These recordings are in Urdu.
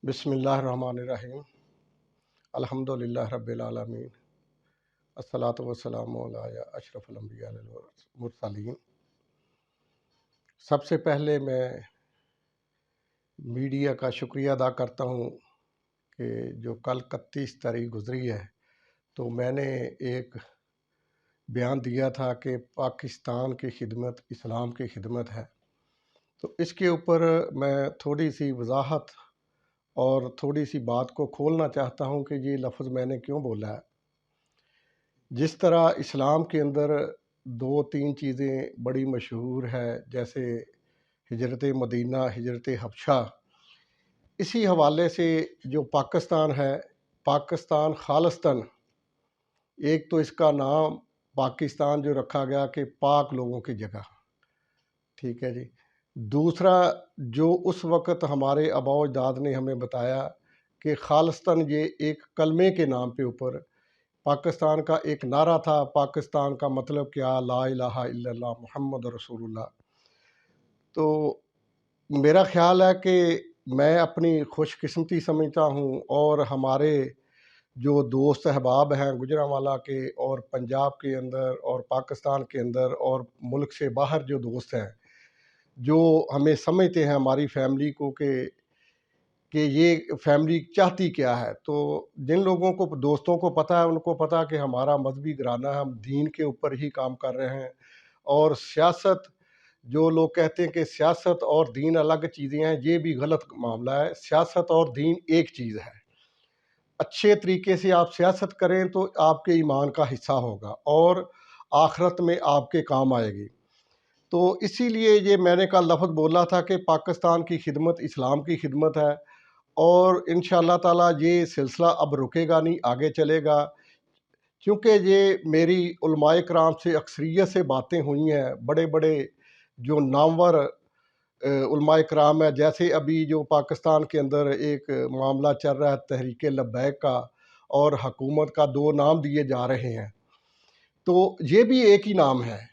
بسم اللہ الرحمن الرحیم۔ الحمدللہ رب العالمین، الصلاۃ والسلام علی اشرف الانبیاء والمرسلین۔ سب سے پہلے میں میڈیا کا شکریہ ادا کرتا ہوں کہ جو کل 31 تاریخ گزری ہے تو میں نے ایک بیان دیا تھا کہ پاکستان کی خدمت اسلام کی خدمت ہے، تو اس کے اوپر میں تھوڑی سی وضاحت اور تھوڑی سی بات کو کھولنا چاہتا ہوں کہ یہ لفظ میں نے کیوں بولا ہے۔ جس طرح اسلام کے اندر 2-3 چیزیں بڑی مشہور ہے، جیسے ہجرت مدینہ، ہجرت حبشہ، اسی حوالے سے جو پاکستان ہے، پاکستان خالصتاً، ایک تو اس کا نام پاکستان جو رکھا گیا کہ پاک لوگوں کی جگہ، ٹھیک ہے جی۔ دوسرا، جو اس وقت ہمارے آباء و اجداد نے ہمیں بتایا کہ خالصتاً یہ ایک کلمے کے نام پہ اوپر پاکستان کا ایک نعرہ تھا۔ پاکستان کا مطلب کیا؟ لا الہ الا اللہ محمد رسول اللہ۔ تو میرا خیال ہے کہ میں اپنی خوش قسمتی سمجھتا ہوں، اور ہمارے جو دوست احباب ہیں گجرانوالہ کے اور پنجاب کے اندر اور پاکستان کے اندر اور ملک سے باہر جو دوست ہیں، جو ہمیں سمجھتے ہیں ہماری فیملی کو کہ یہ فیملی چاہتی کیا ہے، تو جن لوگوں کو دوستوں کو پتہ ہے ان کو پتہ کہ ہمارا مذہبی گھرانہ، ہم دین کے اوپر ہی کام کر رہے ہیں، اور سیاست، جو لوگ کہتے ہیں کہ سیاست اور دین الگ چیزیں ہیں، یہ بھی غلط معاملہ ہے۔ سیاست اور دین ایک چیز ہے۔ اچھے طریقے سے آپ سیاست کریں تو آپ کے ایمان کا حصہ ہوگا اور آخرت میں آپ کے کام آئے گی۔ تو اسی لیے یہ میں نے کل لفظ بولا تھا کہ پاکستان کی خدمت اسلام کی خدمت ہے، اور انشاءاللہ تعالیٰ یہ سلسلہ اب رکے گا نہیں، آگے چلے گا، کیونکہ یہ میری علماء کرام سے اکثریت سے باتیں ہوئی ہیں، بڑے بڑے جو نامور علماء کرام ہیں، جیسے ابھی جو پاکستان کے اندر ایک معاملہ چل رہا ہے تحریک لبیک کا، اور حکومت کا 2 نام دیے جا رہے ہیں، تو یہ بھی ایک ہی نام ہے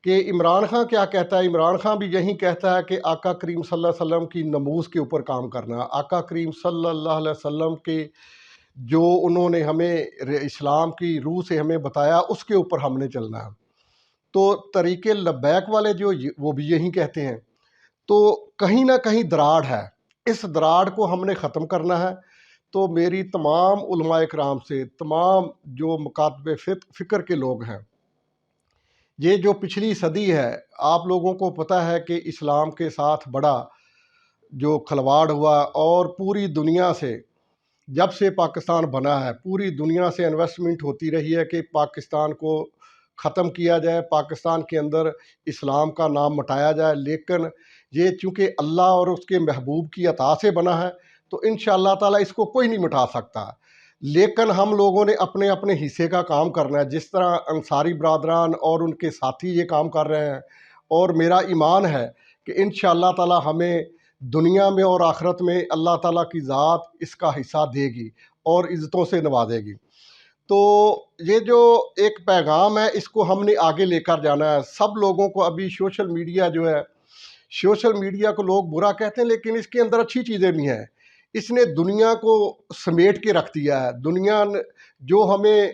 کہ عمران خان کیا کہتا ہے۔ عمران خان بھی یہی کہتا ہے کہ آقا کریم صلی اللہ علیہ وسلم کی نموز کے اوپر کام کرنا ہے، آقا کریم صلی اللہ علیہ وسلم کے جو انہوں نے ہمیں اسلام کی روح سے ہمیں بتایا، اس کے اوپر ہم نے چلنا ہے۔ تو طریق لبیک والے جو وہ بھی یہی کہتے ہیں، تو کہیں نہ کہیں دراڑ ہے، اس دراڑ کو ہم نے ختم کرنا ہے۔ تو میری تمام علماء کرام سے، تمام جو مکاتب فکر کے لوگ ہیں، یہ جو پچھلی صدی ہے، آپ لوگوں کو پتہ ہے کہ اسلام کے ساتھ بڑا جو کھلواڑ ہوا، اور پوری دنیا سے جب سے پاکستان بنا ہے، پوری دنیا سے انویسٹمنٹ ہوتی رہی ہے کہ پاکستان کو ختم کیا جائے، پاکستان کے اندر اسلام کا نام مٹایا جائے، لیکن یہ چونکہ اللہ اور اس کے محبوب کی عطا سے بنا ہے تو انشاءاللہ تعالیٰ اس کو کوئی نہیں مٹا سکتا، لیکن ہم لوگوں نے اپنے اپنے حصے کا کام کرنا ہے، جس طرح انصاری برادران اور ان کے ساتھی یہ کام کر رہے ہیں، اور میرا ایمان ہے کہ انشاءاللہ تعالیٰ ہمیں دنیا میں اور آخرت میں اللہ تعالیٰ کی ذات اس کا حصہ دے گی اور عزتوں سے نوازے گی۔ تو یہ جو ایک پیغام ہے، اس کو ہم نے آگے لے کر جانا ہے۔ سب لوگوں کو ابھی سوشل میڈیا جو ہے، سوشل میڈیا کو لوگ برا کہتے ہیں، لیکن اس کے اندر اچھی چیزیں بھی ہیں۔ اس نے دنیا کو سمیٹ کے رکھ دیا ہے۔ دنیا جو ہمیں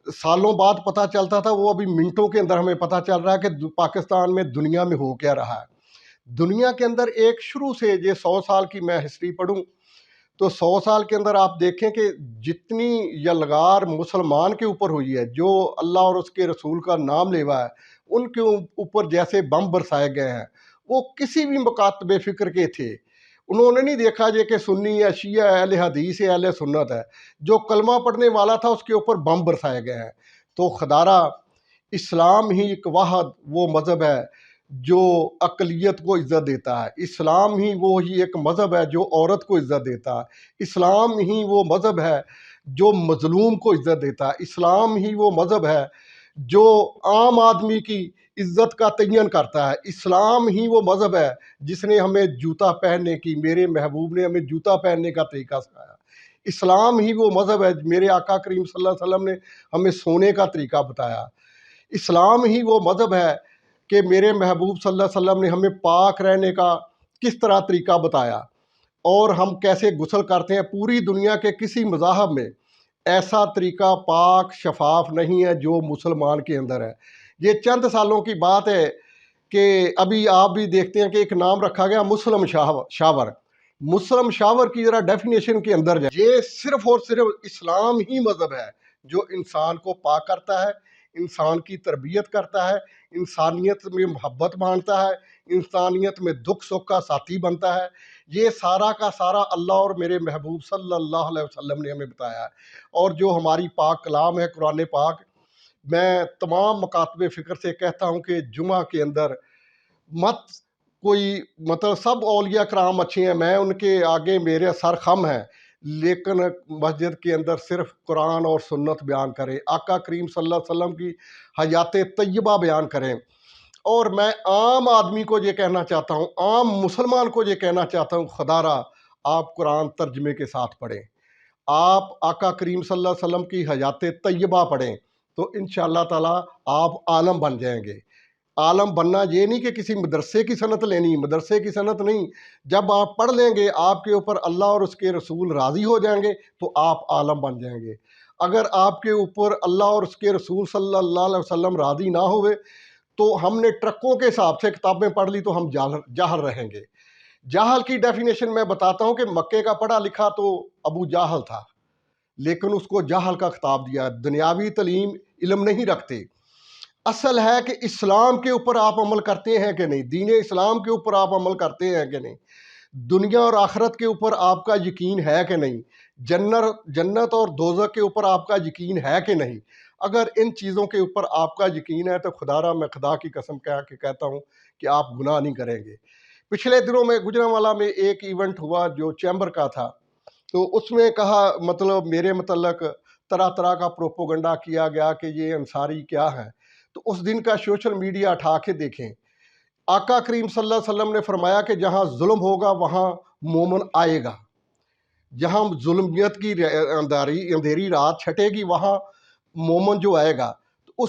سالوں بعد پتہ چلتا تھا، وہ ابھی منٹوں کے اندر ہمیں پتہ چل رہا ہے کہ پاکستان میں دنیا میں ہو کیا رہا ہے۔ دنیا کے اندر ایک شروع سے یہ 100 سال کی میں ہسٹری پڑھوں تو 100 سال کے اندر آپ دیکھیں کہ جتنی یلغار مسلمان کے اوپر ہوئی ہے، جو اللہ اور اس کے رسول کا نام لیوا ہے، ان کے اوپر جیسے بم برسائے گئے ہیں، وہ کسی بھی مکاتب فکر کے تھے۔ انہوں نے نہیں دیکھا یہ کہ سنی ہے، شیعہ ہے، اہل حدیث ہے، اہل سنت ہے، جو کلمہ پڑھنے والا تھا اس کے اوپر بم برسائے گئے ہیں۔ تو خدارہ اسلام ہی ایک واحد وہ مذہب ہے جو اقلیت کو عزت دیتا ہے، اسلام ہی وہی ایک مذہب ہے جو عورت کو عزت دیتا ہے، اسلام ہی وہ مذہب ہے جو مظلوم کو عزت دیتا ہے، اسلام ہی وہ مذہب ہے جو عام آدمی کی عزت کا تعین کرتا ہے، اسلام ہی وہ مذہب ہے جس نے ہمیں جوتا پہننے کی، میرے محبوب نے ہمیں جوتا پہننے کا طریقہ سکھایا، اسلام ہی وہ مذہب ہے، میرے آقا کریم صلی اللہ علیہ وسلم نے ہمیں سونے کا طریقہ بتایا، اسلام ہی وہ مذہب ہے کہ میرے محبوب صلی اللہ علیہ وسلم نے ہمیں پاک رہنے کا کس طرح طریقہ بتایا۔ اور ہم کیسے غسل کرتے ہیں، پوری دنیا کے کسی مذاہب میں ایسا طریقہ پاک شفاف نہیں ہے جو مسلمان کے اندر ہے۔ یہ چند سالوں کی بات ہے کہ ابھی آپ بھی دیکھتے ہیں کہ ایک نام رکھا گیا مسلم شاور۔ مسلم شاور کی ذرا ڈیفینیشن کے اندر جائے، یہ صرف اور صرف اسلام ہی مذہب ہے جو انسان کو پاک کرتا ہے، انسان کی تربیت کرتا ہے، انسانیت میں محبت مانتا ہے، انسانیت میں دکھ سکھ کا ساتھی بنتا ہے۔ یہ سارا کا سارا اللہ اور میرے محبوب صلی اللہ علیہ وسلم نے ہمیں بتایا ہے۔ اور جو ہماری پاک کلام ہے قرآن پاک، میں تمام مکاتب فکر سے کہتا ہوں کہ جمعہ کے اندر مت کوئی مطلب سب اولیاء کرام اچھے ہیں، میں ان کے آگے میرے سر خم ہیں، لیکن مسجد کے اندر صرف قرآن اور سنت بیان کریں، آقا کریم صلی اللہ علیہ وسلم کی حیات طیبہ بیان کریں۔ اور میں عام آدمی کو یہ کہنا چاہتا ہوں، عام مسلمان کو یہ کہنا چاہتا ہوں، خدا را آپ قرآن ترجمے کے ساتھ پڑھیں، آپ آقا کریم صلی اللہ علیہ وسلم کی حیات طیبہ پڑھیں، تو انشاءاللہ تعالیٰ آپ عالم بن جائیں گے۔ عالم بننا یہ نہیں کہ کسی مدرسے کی سند لینی، مدرسے کی سند نہیں، جب آپ پڑھ لیں گے آپ کے اوپر اللہ اور اس کے رسول راضی ہو جائیں گے تو آپ عالم بن جائیں گے۔ اگر آپ کے اوپر اللہ اور اس کے رسول صلی اللہ علیہ وسلم راضی نہ ہوئے تو ہم نے ٹرکوں کے حساب سے کتابیں پڑھ لی تو ہم جاہل رہیں گے۔ جاہل کی ڈیفینیشن میں بتاتا ہوں کہ مکے کا پڑھا لکھا تو ابو جاہل تھا، لیکن اس کو جاہل کا خطاب دیا، دنیاوی تعلیم علم نہیں رکھتے۔ اصل ہے کہ اسلام کے اوپر آپ عمل کرتے ہیں کہ نہیں، دین اسلام کے اوپر آپ عمل کرتے ہیں کہ نہیں، دنیا اور آخرت کے اوپر آپ کا یقین ہے کہ نہیں، جنت اور دوزخ کے اوپر آپ کا یقین ہے کہ نہیں۔ اگر ان چیزوں کے اوپر آپ کا یقین ہے تو خدا را میں خدا کی قسم کہہ کے کہتا ہوں کہ آپ گناہ نہیں کریں گے۔ پچھلے دنوں میں گجرانوالہ میں ایک ایونٹ ہوا جو چیمبر کا تھا، تو اس میں کہا مطلب میرے متعلق طرح طرح کا پروپوگنڈا کیا گیا کہ یہ انصاری کیا ہے۔ تو اس دن کا سوشل میڈیا اٹھا کے دیکھیں، آقا کریم صلی اللہ علیہ وسلم نے فرمایا کہ جہاں ظلم ہوگا وہاں مومن آئے گا، جہاں ظلمیت کی اندھیری رات چھٹے گی وہاں مومن جو آئے گا۔ تو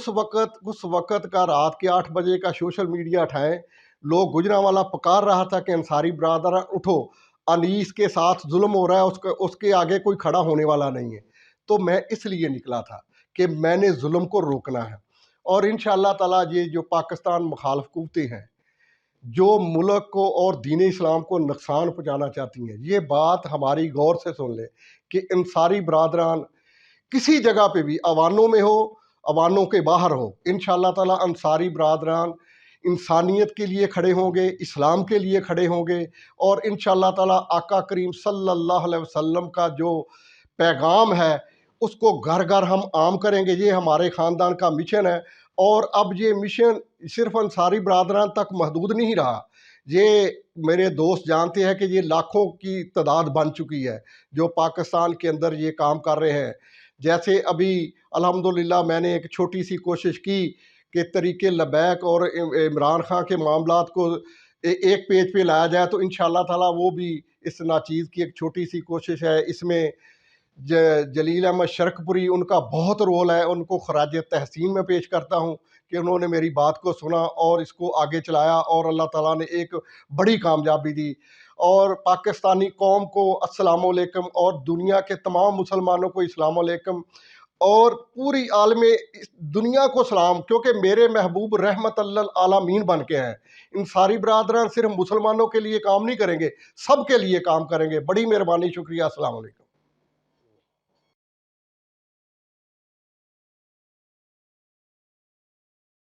اس وقت کا رات کے 8 بجے کا سوشل میڈیا اٹھائیں، لوگ گجرانوالہ پکار رہا تھا کہ انصاری برادر اٹھو، انیس کے ساتھ ظلم ہو رہا ہے، اس کے آگے کوئی کھڑا ہونے والا نہیں ہے۔ تو میں اس لیے نکلا تھا کہ میں نے ظلم کو روکنا ہے، اور انشاءاللہ تعالیٰ یہ جو پاکستان مخالف قوتیں ہیں جو ملک کو اور دین اسلام کو نقصان پہنچانا چاہتی ہیں، یہ بات ہماری غور سے سن لیں کہ انصاری برادران کسی جگہ پہ بھی، اوانوں میں ہو، اوانوں کے باہر ہو، انشاءاللہ تعالیٰ انصاری برادران انسانیت کے لیے کھڑے ہوں گے، اسلام کے لیے کھڑے ہوں گے، اور انشاءاللہ تعالیٰ آقا کریم صلی اللہ علیہ وسلم کا جو پیغام ہے اس کو گھر گھر ہم عام کریں گے۔ یہ ہمارے خاندان کا مشن ہے، اور اب یہ مشن صرف انصاری برادران تک محدود نہیں رہا، یہ میرے دوست جانتے ہیں کہ یہ لاکھوں کی تعداد بن چکی ہے جو پاکستان کے اندر یہ کام کر رہے ہیں۔ جیسے ابھی الحمدللہ میں نے ایک چھوٹی سی کوشش کی کہ طریق لبیک اور عمران خان کے معاملات کو ایک پیج پہ لایا جائے، تو انشاءاللہ تعالیٰ وہ بھی اس ناچیز کی ایک چھوٹی سی کوشش ہے۔ اس میں جلیل احمد شرک پوری، ان کا بہت رول ہے، ان کو خراج تحسین میں پیش کرتا ہوں کہ انہوں نے میری بات کو سنا اور اس کو آگے چلایا، اور اللہ تعالیٰ نے ایک بڑی کامیابی دی۔ اور پاکستانی قوم کو السلام علیکم، اور دنیا کے تمام مسلمانوں کو السلام علیکم، اور پوری عالم دنیا کو سلام، کیونکہ میرے محبوب رحمت للعالمین بن کے ہیں۔ انصاری برادران صرف مسلمانوں کے لیے کام نہیں کریں گے، سب کے لیے کام کریں گے۔ بڑی مہربانی، شکریہ، السلام علیکم۔